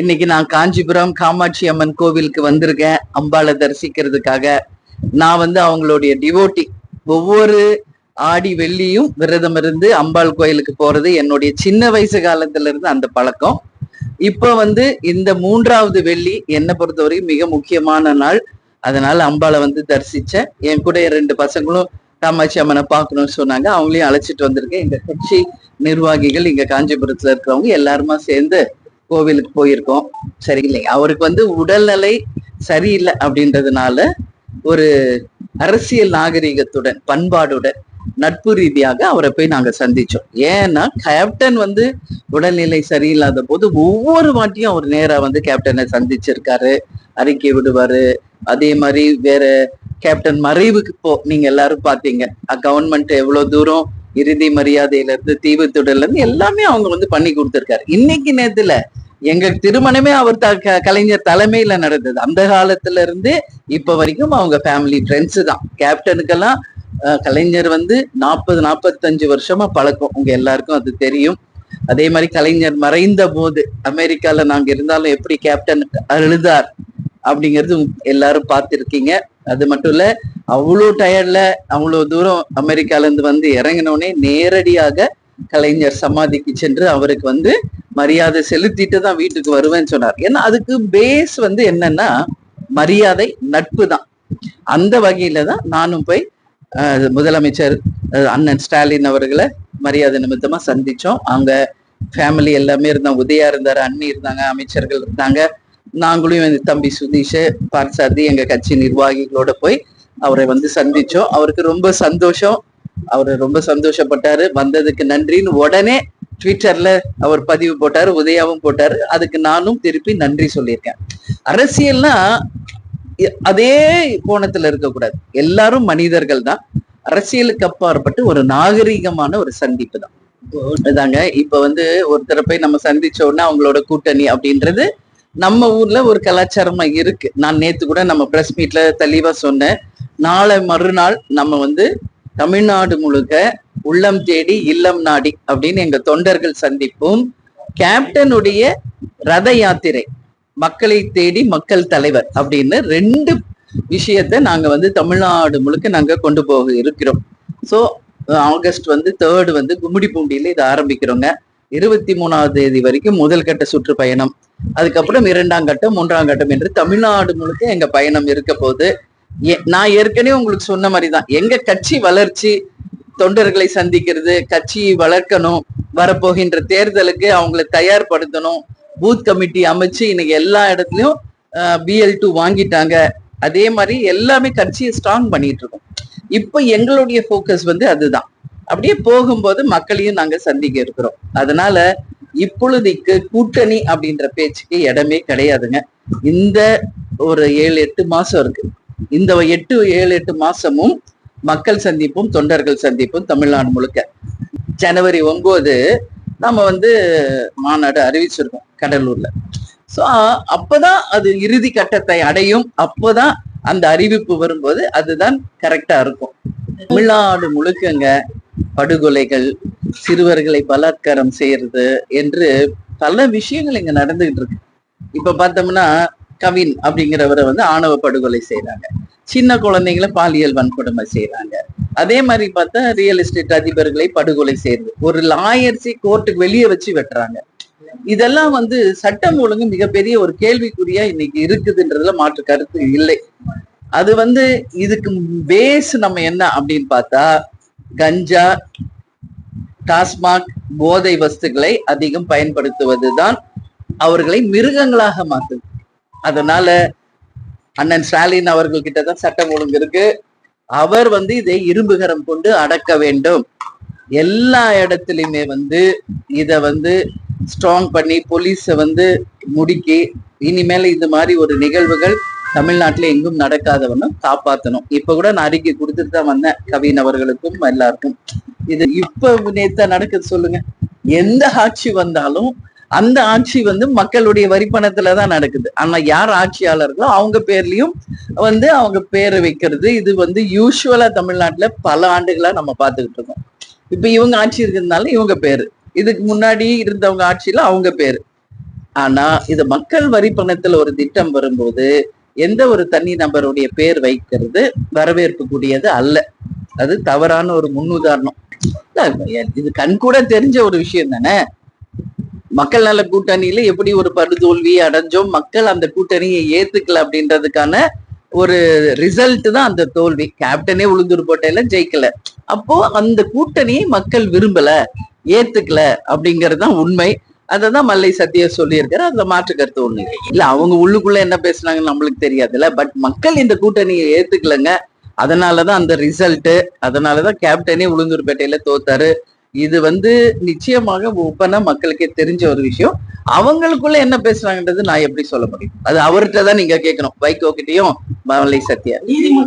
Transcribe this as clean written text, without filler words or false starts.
இன்னைக்கு நான் காஞ்சிபுரம் காமாட்சி அம்மன் கோவிலுக்கு வந்திருக்கேன் அம்பாளை தரிசிக்கிறதுக்காக. நான் அவங்களுடைய டிவோட்டி. ஒவ்வொரு ஆடி வெள்ளியும் விரதம் இருந்து அம்பாள் கோயிலுக்கு போறது என்னுடைய சின்ன வயசு காலத்துல இருந்து அந்த பழக்கம். இப்ப இந்த 3வது வெள்ளி என்னை பொறுத்தவரைக்கும் மிக முக்கியமான நாள். அதனால அம்பாளை தரிசிச்சேன். என் கூட 2 பசங்களும் காமாட்சி அம்மனை பார்க்கணும்னு சொன்னாங்க. அவங்களையும் அழைச்சிட்டு வந்திருக்கேன். எங்க கட்சி நிர்வாகிகள் இங்க காஞ்சிபுரத்துல இருக்கிறவங்க எல்லாருமா சேர்ந்து கோவிலுக்கு போயிருக்கோம். சரி இல்லைங்க, அவருக்கு உடல்நிலை சரியில்லை அப்படின்றதுனால ஒரு அரசியல் நாகரிகத்துடன் பண்பாடுடன் நட்பு ரீதியாக அவரை போய் நாங்க சந்திச்சோம். ஏன்னா கேப்டன் உடல்நிலை சரியில்லாத போது ஒவ்வொரு வாட்டியும் அவர் நேரா கேப்டனை சந்திச்சிருக்காரு, அறிக்கை விடுவாரு. அதே மாதிரி வேற கேப்டன் மறைவுக்கு நீங்க எல்லாரும் பாத்தீங்க, கவர்மெண்ட் எவ்வளவு தூரம் இறுதி மரியாதையில இருந்து தீவுத்துடல இருந்து எல்லாமே அவங்க பண்ணி கொடுத்திருக்காரு. இன்னைக்கு நேரத்துல எங்க திருமணமே அவர் கலைஞர் தலைமையில நடந்தது. அந்த காலத்துல இருந்து இப்ப வரைக்கும் அவங்க ஃபேமிலி ஃப்ரெண்ட்ஸ் தான். கேப்டனுக்கெல்லாம் கலைஞர் 40-45 வருஷமா பழக்கம். உங்க எல்லாருக்கும் அது தெரியும். அதே மாதிரி கலைஞர் மறைந்த போது அமெரிக்கால நாங்க இருந்தாலும் எப்படி கேப்டன் அழுதார் அப்படிங்கிறது எல்லாரும் பார்த்திருக்கீங்க. அது மட்டும் இல்ல, அவ்வளோ டயர்ட்ல அவ்வளோ தூரம் அமெரிக்கால இருந்து இறங்கினோடனே நேரடியாக கலைஞர் சமாதிக்கு சென்று அவருக்கு மரியாதை செலுத்திட்டு தான் வீட்டுக்கு வருவேன்னு சொன்னார். ஏன்னா அதுக்கு பேஸ் என்னன்னா மரியாதை, நட்பு தான். அந்த வகையில தான் நானும் போய் முதலமைச்சர் அண்ணன் ஸ்டாலின் அவர்களை மரியாதை நிமித்தமா சந்திச்சோம். அவங்க ஃபேமிலி எல்லாமே இருந்தாங்க. உதயா இருந்தாரு, அண்ணி இருந்தாங்க, அமைச்சர்கள் இருந்தாங்க. நாங்களும் என் தம்பி சுதீஷ் பார்சாதி எங்க கட்சி நிர்வாகிகளோட போய் அவரை சந்திச்சோம். அவருக்கு ரொம்ப சந்தோஷம். அவரு ரொம்ப சந்தோஷப்பட்டாரு. வந்ததுக்கு நன்றின்னு உடனே ட்விட்டர்ல அவர் பதிவு போட்டாரு, உதயாவும் போட்டாரு. அதுக்கு நானும் திருப்பி நன்றி சொல்லியிருக்கேன். அரசியல்னா அதே கோணத்துல இருக்கக்கூடாது. எல்லாரும் மனிதர்கள் தான். அரசியலுக்கு அப்பாற்பட்டு ஒரு நாகரிகமான ஒரு சந்திப்பு தான் இதாங்க. இப்ப ஒருத்தரை போய் நம்ம சந்திச்ச உடனே அவங்களோட கூட்டணி அப்படின்றது நம்ம ஊர்ல ஒரு கலாச்சாரமா இருக்கு. நான் நேத்து கூட நம்ம பிரஸ் மீட்ல தெளிவா சொன்னேன். நாளை மறுநாள் நம்ம தமிழ்நாடு முழுக்க உள்ளம் தேடி இல்லம் நாடி அப்படின்னு எங்க தொண்டர்கள் சந்திப்பும், கேப்டனுடைய ரத யாத்திரை மக்களை தேடி மக்கள் தலைவர் அப்படின்னு 2 விஷயத்த நாங்க தமிழ்நாடு முழுக்க நாங்க கொண்டு போக இருக்கிறோம். ஸோ ஆகஸ்ட் 3 கும்மிடிப்பூண்டியில இதை ஆரம்பிக்கிறோங்க. 23ஆம் தேதி வரைக்கும் முதல் கட்ட சுற்றுப்பயணம், அதுக்கப்புறம் 2ஆம் கட்டம், 3ஆம் கட்டம் என்று தமிழ்நாடு முழுக்க எங்க பயணம் இருக்க போது. நான் ஏற்கனவே உங்களுக்கு சொன்ன மாதிரிதான் எங்க கட்சி வளர்ச்சி, தொண்டர்களை சந்திக்கிறது, கட்சியை வளர்க்கணும், வரப்போகின்ற தேர்தலுக்கு அவங்களை தயார்படுத்தணும். பூத் கமிட்டி அமைச்சு இன்னைக்கு எல்லா இடத்துலயும் BL2 வாங்கிட்டாங்க. அதே மாதிரி எல்லாமே கட்சியை ஸ்ட்ராங் பண்ணிட்டு இருக்கோம். இப்ப எங்களுடைய போக்கஸ் அதுதான். அப்படியே போகும்போது மக்களையும் நாங்க சந்திக்க இருக்கிறோம். அதனால இப்பொழுதைக்கு கூட்டணி அப்படின்ற பேச்சுக்கு இடமே கிடையாதுங்க. இந்த ஒரு 7-8 மாசம் இருக்கு. இந்த 7-8 மாசமும் மக்கள் சந்திப்பும் தொண்டர்கள் சந்திப்பும் தமிழ்நாடு முழுக்க. ஜனவரி 9 நம்ம மாநாடு அறிவிச்சிருக்கோம் கடலூர்ல. சோ அப்பதான் அது இறுதி கட்டத்தை அடையும். அப்போதான் அந்த அறிவிப்பு வரும்போது அதுதான் கரெக்டா இருக்கும். தமிழ்நாடு முழுக்கங்க படுகொலைகள், சிறுவர்களை பலாத்காரம் செய்யறது என்று பல விஷயங்கள் இங்க நடந்துகிட்டு இருக்கு. இப்ப பார்த்தோம்னா கவின் அப்படிங்கிறவரை ஆணவ படுகொலை செய்யறாங்க. சின்ன குழந்தைங்களை பாலியல் வன்கொடுமை செய்யறாங்க. அதே மாதிரி பார்த்தா ரியல் எஸ்டேட் அதிபர்களை படுகொலை செய்யறது, ஒரு லாயர்ஸை கோர்ட்டுக்கு வெளியே வச்சு வெட்டுறாங்க. இதெல்லாம் சட்டம் ஒழுங்கு மிகப்பெரிய ஒரு கேள்விக்குறியா இன்னைக்கு இருக்குதுன்றதுல மாற்று கருத்து இல்லை. அது இதுக்கு பேஸ் நம்ம என்ன அப்படின்னு பார்த்தா, கஞ்சா, டாஸ்மாக் போதை வஸ்துக்களை அதிகம் பயன்படுத்துவதுதான் அவர்களை மிருகங்களாக மாத்துது. அதனால அண்ணன் ஸ்டாலின் அவர்கள் கிட்டதான் சட்டம் ஒழுங்கு இருக்கு. அவர் இதை இரும்புகரம் கொண்டு அடக்க வேண்டும். எல்லா இடத்துலயுமே இத ஸ்ட்ராங் பண்ணி போலீஸ முடுக்கி இனிமேல இது மாதிரி ஒரு நிகழ்வுகள் தமிழ்நாட்டுல எங்கும் நடக்காதவனும் காப்பாத்தணும். இப்ப கூட நான் அறிக்கை கொடுத்துட்டு தான் வந்தேன் கவின் அவர்களுக்கும் எல்லாருக்கும். இது இப்ப நேத்தா நடக்குது சொல்லுங்க. எந்த ஆட்சி வந்தாலும் அந்த ஆட்சி மக்களுடைய வரிப்பணத்துலதான் நடக்குது. ஆனா யார் ஆட்சியாளர்களோ அவங்க பேர்லயும் அவங்க பேரை வைக்கிறது இது யூஸ்வலா தமிழ்நாட்டுல பல ஆண்டுகளா நம்ம பார்த்துக்கிட்டு இருக்கோம். இப்ப இவங்க ஆட்சி இருக்கிறதுனால இவங்க பேரு, இதுக்கு முன்னாடி இருந்தவங்க ஆட்சியில அவங்க பேரு. ஆனா இது மக்கள் வரி பணத்துல ஒரு திட்டம் வரும்போது எந்த ஒரு தனி நபருடைய பேர் வைக்கிறது வரவேற்பு கூடியது அல்ல. அது தவறான ஒரு முன்னுதாரணம். இது கண்கூட தெரிஞ்ச ஒரு விஷயம் தானே. மக்கள் நல கூட்டணியில எப்படி ஒரு படுதோல்வி அடைஞ்சோம், மக்கள் அந்த கூட்டணியை ஏத்துக்கல அப்படின்றதுக்கான ஒரு ரிசல்ட் தான் அந்த தோல்வி. கேப்டனே உளுந்தூர் போட்டையில ஜெயிக்கல. அப்போ அந்த கூட்டணியை மக்கள் விரும்பல, ஏத்துக்கல அப்படிங்கிறது தான் உண்மை. அததான் மல்லை சத்யா சொல்லியிருக்காரு. அதுல மாற்று கருத்து ஒண்ணு இல்ல. அவங்க உள்ளுக்குள்ள என்ன பேசுனாங்கன்னு நம்மளுக்கு தெரியாதுல்ல. பட் மக்கள் இந்த கூட்டணியை ஏத்துக்கலங்க. அதனாலதான் அந்த ரிசல்ட். அதனாலதான் கேப்டனே உளுந்தூர்பேட்டையில தோத்தாரு. இது நிச்சயமாக ஓப்பனா மக்களுக்கே தெரிஞ்ச ஒரு விஷயம். அவங்களுக்குள்ள என்ன பேசுறாங்கன்றது நான் எப்படி சொல்ல முடியும்? அது அவர்கிட்ட தான் நீங்க கேட்கணும். வைகோ கிட்டயும் மல்லை சத்யா.